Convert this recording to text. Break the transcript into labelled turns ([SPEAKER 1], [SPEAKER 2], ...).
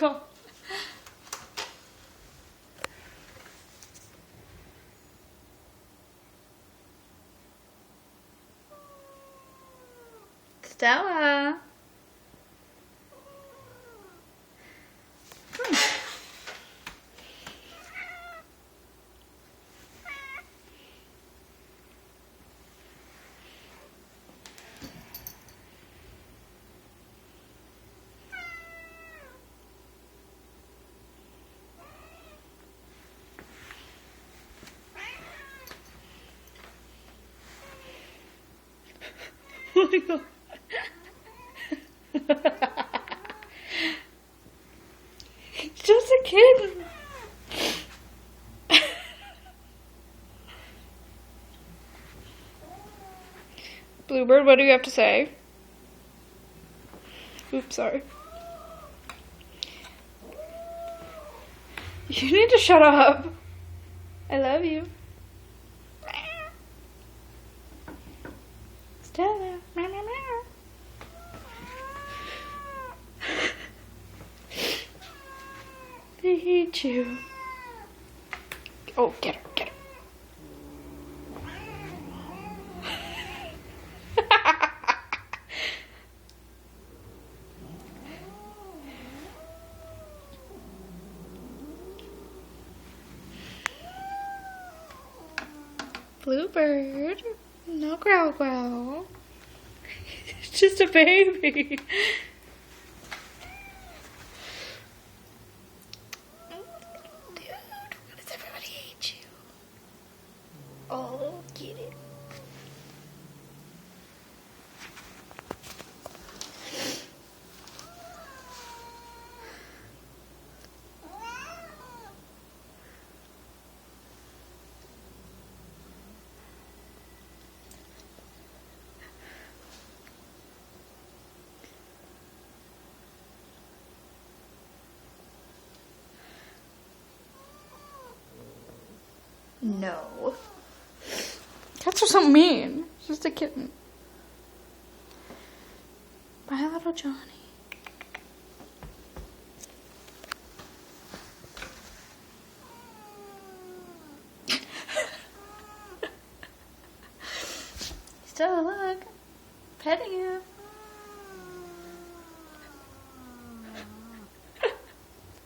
[SPEAKER 1] go. Stella. Oh my God. It's just a kid. Bluebird, what do you have to say? Oops, sorry. You need to shut up. I love you. Stella. Meow, meow, meow. They hate you. Oh, get her, get her. Bluebird, no growl growl. It's just a baby. Dude, why does everybody hate you? Oh, get it. No. Cats are so mean. It's just a kitten. Bye, little Johnny. Still, look. Petting you.